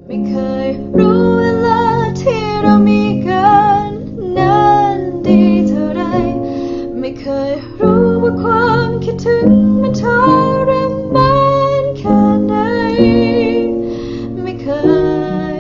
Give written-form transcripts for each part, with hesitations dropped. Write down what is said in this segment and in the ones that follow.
ไม่เคยรู้เวลาที่เรามีกันนั้นดีเท่าไรไม่เคยรู้ว่าความคิดถึงมันทรมานแค่ไหนไม่เคย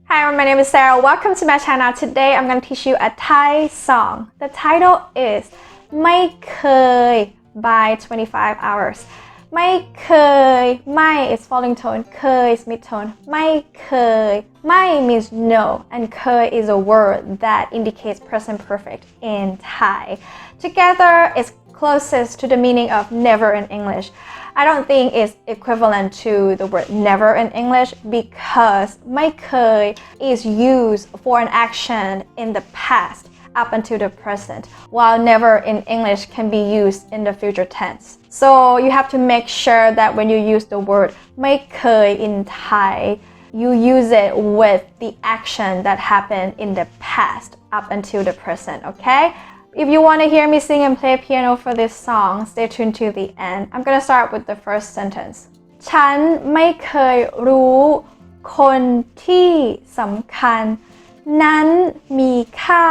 Hi, my name is Sarah. Welcome to my channel. Today I'm going to teach you a Thai song. The title is Mai Koey by 25 Hours. Mai Koey, Mai is falling tone, Koey is mid-tone. Mai Koey. Mai means no, and Koey is a word that indicates present perfect in Thai. Together, it's closest to the meaning of never in English. I don't think it's equivalent to the word never in English because Mai Koey is used for an action in the past up until the present, while never in English can be used in the future tense. So you have to make sure that when you use the word Mai Koey in Thai, you use it with the action that happened in the past up until the present, okay? If you want to hear me sing and play piano for this song, stay tuned to the end. I'm going to start with the first sentence. ฉันไม่เคยรู้คนที่สำคัญนั้นมีค่า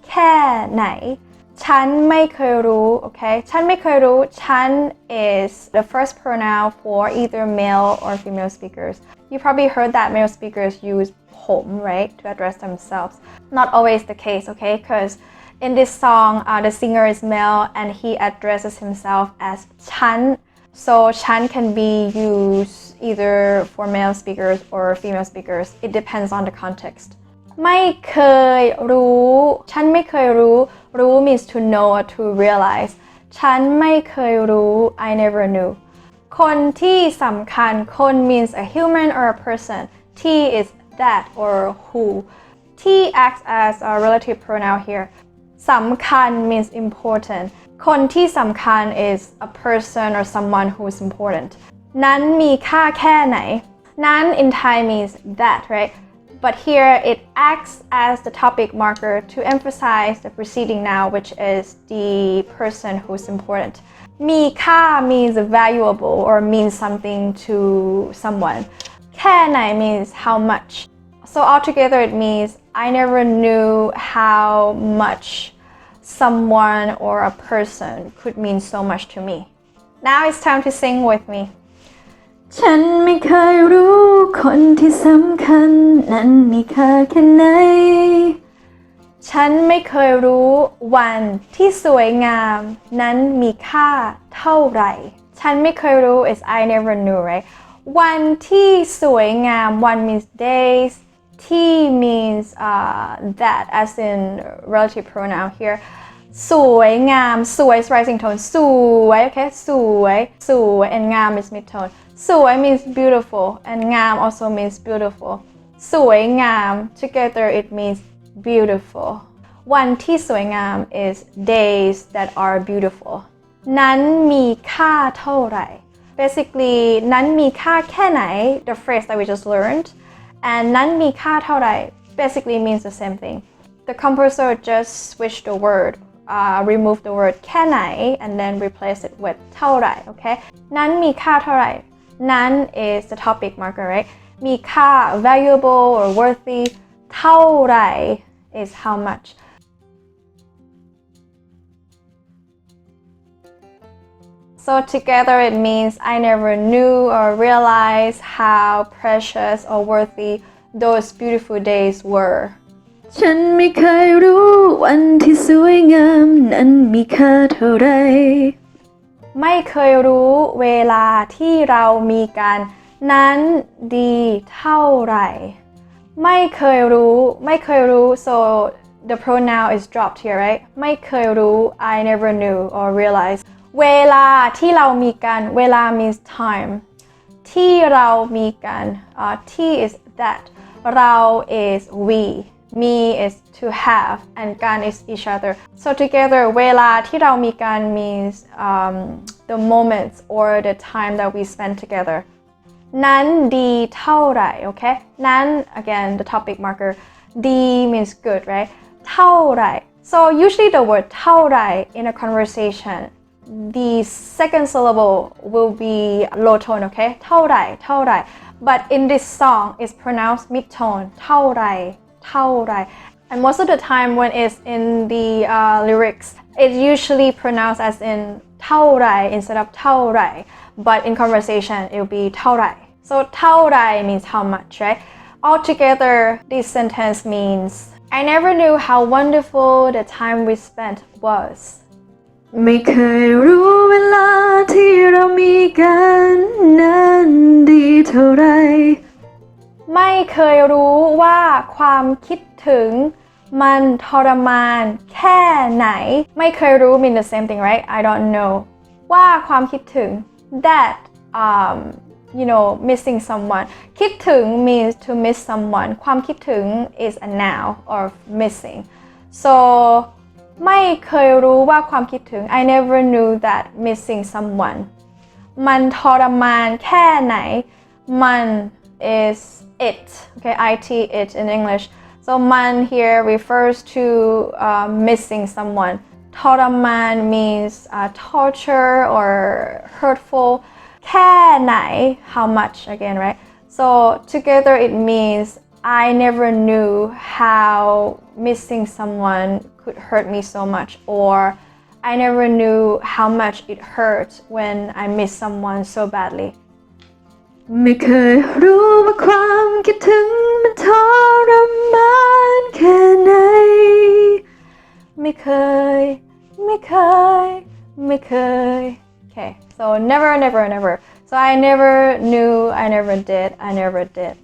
แค่ไหนฉันไม่เคยรู้ okay? ฉันไม่เคยรู้ ฉัน is the first pronoun for either male or female speakers. You probably heard that male speakers use ผม right, to address themselves. Not always the case, okay? Because in this song, the singer is male and he addresses himself as ฉัน so ฉัน can be used either for male speakers or female speakers. It depends on the context. ไม่เคยรู้ฉันไม่เคยรู้รู้ means to know or to realize ฉันไม่เคยรู้ I never knew คนที่สำคัญคน means a human or a person T is that or who T acts as a relative pronoun here สำคัญ means important คนที่สำคัญ is a person or someone who is important นั้นมีค่าแค่ไหนนั้น in Thai means that, right? But here it acts as the topic marker to emphasize the preceding noun, which is the person who is important. มีค่า means valuable or means something to someone. แค่ไหน means how much. So altogether it means I never knew how much someone or a person could mean so much to me. Now it's time to sing with me. ฉันไม่เคยรู้คนที่สำคัญนั้นมีค่าแค่ไหนฉันไม่เคยรู้วันที่สวยงามนั้นมีค่าเท่าไหร่ฉันไม่เคยรู้ is I never knew, right? วันที่สวยงาม one means days T means that as in relative pronoun here สวยงามสวย is rising tone สวย okay สวยสวย and งาม is mid tone สวย means beautiful and งาม also means beautiful สวยงาม together it means beautiful วันที่สวยงาม is days that are beautiful นั้นมีค่าเท่าไหร่ basically นั้นมีค่าแค่ไหน the phrase that we just learned and นั้นมีค่าเท่าไหร่ basically means the same thing the composer just switched the word remove the word แค่ไหน and then replace it with เท่าไหร่ okay นั้นมีค่าเท่าไหร่นั้น is the topic marker, right มีค่า valuable or worthy เท่าไหร่ is how much so together it means I never knew or realized how precious or worthy those beautiful days wereฉันไม่เคยรู้วันที่สวยงามนั้นมีค่าเท่าไรไม่เคยรู้เวลาที่เรามีกันนั้นดีเท่าไหร่ไม่เคยรู้ไม่เคยรู้ so the pronoun is dropped here, right ไม่เคยรู้ I never knew or realized เวลาที่เรามีกันเวลา means time ที่เรามีกันT is that เรา is we me is to have and กัน is each other so together เวลาที่เรามีกัน means the moments or the time that we spend together นั้นดีเท่าไหร่ okay นั้น again the topic marker ดี means good, right เท่าไหร่ so usually the word เท่าไหร่ in a conversation the second syllable will be low tone, okay? เท่าไหร่เท่าไหร่ but in this song it's pronounced mid tone เท่าไหร่เท่าไหร่ and most of the time when it's in the lyrics it's usually pronounced as in เท่าไหร่ instead of เท่าไหร่ but in conversation it will be เท่าไหร่ so เท่าไหร่ means how much, right? Altogether this sentence means I never knew how wonderful the time we spent was ไม่เคยรู้เวลาที่เรามีกันนั้นดีเท่าไรไม่เคยรู้ว่าความคิดถึงมันทรมานแค่ไหนไม่เคยรู้ mean the same thing, right? I don't know ว่าความคิดถึง that missing someone คิดถึง means to miss someone ความคิดถึง is a noun or missing so ไม่เคยรู้ว่าความคิดถึง I never knew that missing someone มันทรมานแค่ไหนมัน is it, okay, it in English so มัน here refers to missing someone ทรมาน means torture or hurtfulแค่ไหน how much again, right? So together it means I never knew how missing someone could hurt me so much or I never knew how much it hurt when I miss someone so badly ไม่เคยรู้ว่าความคิดถึงมันทรมานแค่ไหนไม่เคยไม่เคยไม่เคย okay so never so I never knew I never did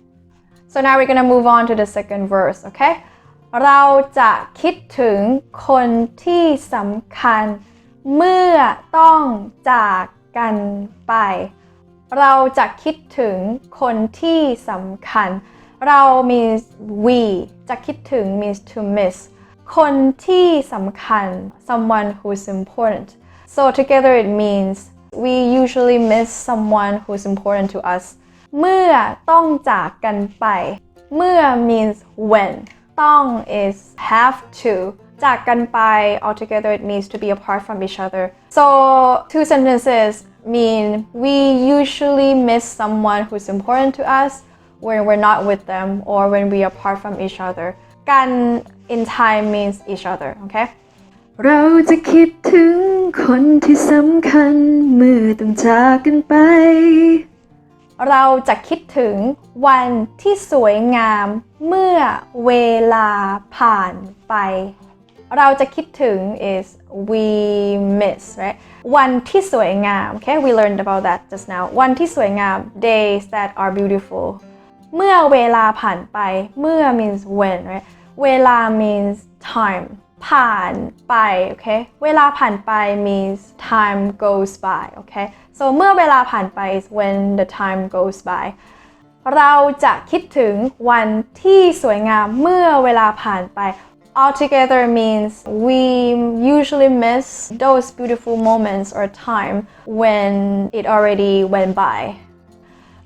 so now we're gonna move on to the second verse okay เราจะคิดถึงคนที่สำคัญเมื่อต้องจากกันไปเราจะคิดถึงคนที่สำคัญเรา means we จะคิดถึง means to miss คนที่สำคัญ someone who is important so together it means we usually miss someone who is important to us เมื่อต้องจากกันไปเมื่อ means when ต้อง is have to จากกันไป altogether it means to be apart from each other so two sentences mean we usually miss someone who's important to us when we're not with them or when we are apart from each other กัน in Thai means each other okay เราจะคิดถึงคนที่สำคัญเมื่อต้องจากกันไปเราจะคิดถึงวันที่สวยงามเมื่อเวลาผ่านไปเราจะคิดถึง is we miss right วันที่สวยงาม okay we learned about that just now วันที่สวยงาม days that are beautiful เมื่อเวลาผ่านไปเมื่อ means when right เวลา means time ผ่านไป okay เวลาผ่านไป means time goes by okay so เมื่อเวลาผ่านไป is when the time goes by เราจะคิดถึงวันที่สวยงามเมื่อเวลาผ่านไปAltogether means we usually miss those beautiful moments or time when it already went by.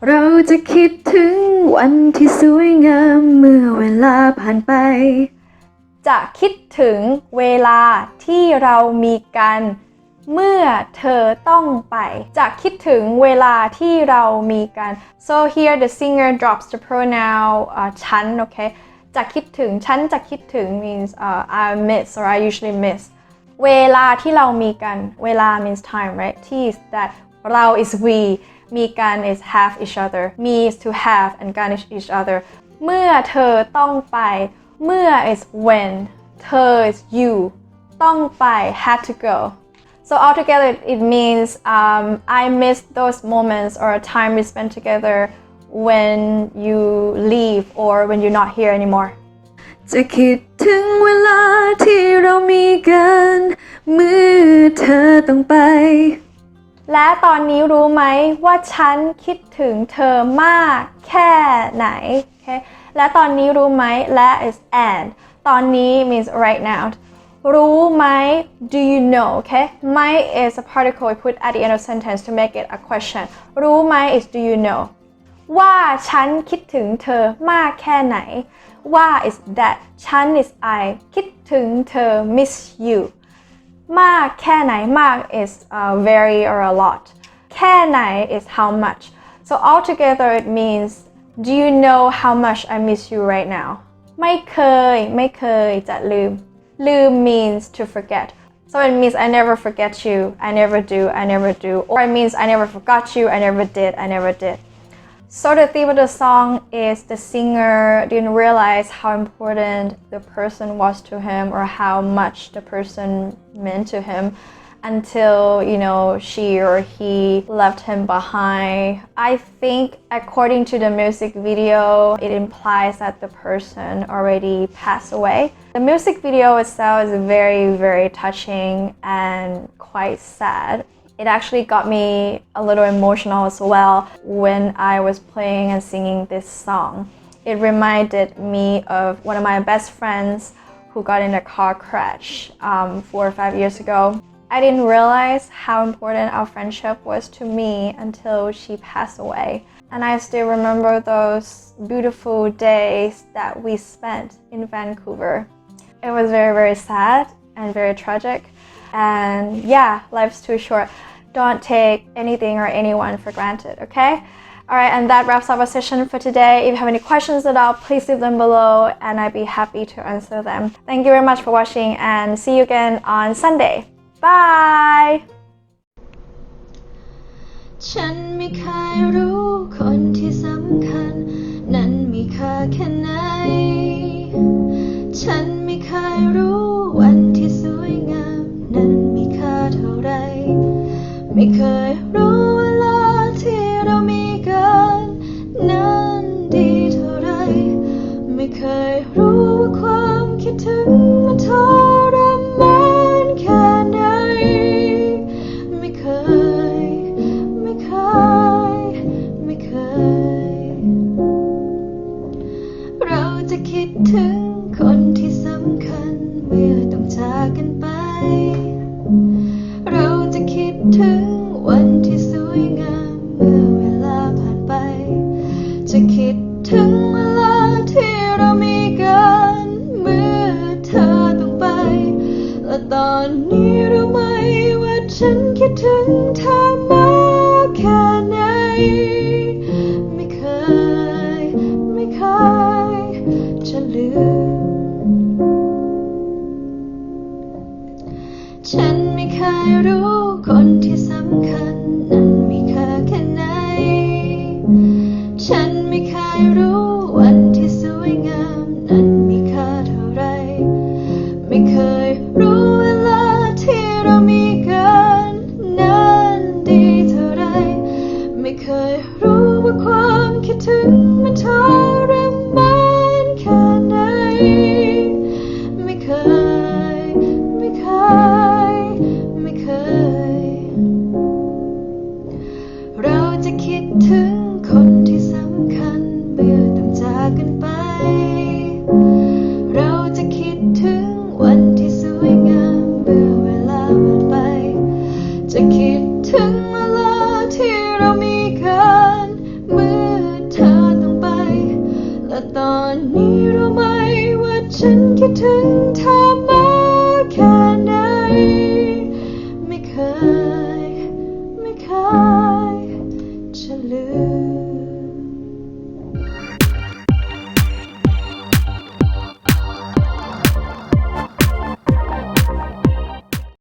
เราจะคิดถึงวันที่สวยงามเมื่อเวลาผ่านไปจะคิดถึงเวลาที่เรามีกันเมื่อเธอต้องไปจะคิดถึงเวลาที่เรามีกัน so here the singer drops the pronoun ฉัน okayจะคิดถึงฉันจะคิดถึง means I miss or I usually miss เวลาที่เรามีกันเวลา means time right ที่ that เรา is we มีกัน is have each other me is to have and กัน is each other เมื่อเธอต้องไปเมื่อ is when เธอ is you ต้องไป had to go so altogether it means I miss those moments or time we spent together when you leave or when you're not here anymore จะคิดถึงเวลาที่เรามีกันเมื่อเธอต้องไปและตอนนี้รู้ไหมว่าฉันคิดถึงเธอมากแค่ไหน okay? และตอนนี้รู้ไหมและ is and ตอนนี้ means right now รู้ไหม do you know okay ไม่ is a particle we put at the end of sentence to make it a question รู้ไหม is do you knowว่าฉันคิดถึงเธอมากแค่ไหนว่า is that ฉัน is I คิดถึงเธอ miss you มากแค่ไหนมาก is very or a lot แค่ไหน is how much so altogether it means do you know how much I miss you right now ไม่เคยจะลืม means to forget so it means I never forget you I never do or it means I never forgot you I never did so the theme of the song is the singer didn't realize how important the person was to him or how much the person meant to him until she or he left him behind. I think according to the music video, it implies that the person already passed away. The music video itself is very, very touching and quite sad. It actually got me a little emotional as well when I was playing and singing this song. It reminded me of one of my best friends who got in a car crash 4 or 5 years ago. I didn't realize how important our friendship was to me until she passed away. And I still remember those beautiful days that we spent in Vancouver. It was very, very sad and very tragic. And yeah, life's too short. Don't take anything or anyone for granted, okay? Alright, and that wraps up our session for today. If you have any questions at all, please leave them below and I'd be happy to answer them. Thank you very much for watching and see you again on Sunday. Bye! ฉันไม่เคยรู้คนที่สำคัญนั้นมีค่าแค่ไหนฉันไม่เคยรู้วันที่สวยงามนั้นมีค่าเท่าไรไม่เคยรู้เวลาที่เรามีกันนั้นดีเท่าไรไม่เคยรู้ว่าความคิดถึงมันทรมานแค่ไหนไม่เคยเราจะคิดถึงคนที่สำคัญเมื่อต้องจากกันไปเราจะคิดถึงวันที่สวยงามเมื่อเวลาผ่านไปจะคิดถึงเวลาที่เรามีกันเมื่อเธอต้องไปและตอนนี้รู้ไหมว่าฉันคิดถึงเธอมากแค่ไหนไม่เคยจะลืมฉันไม่เคยรู้คนที่สำคัญ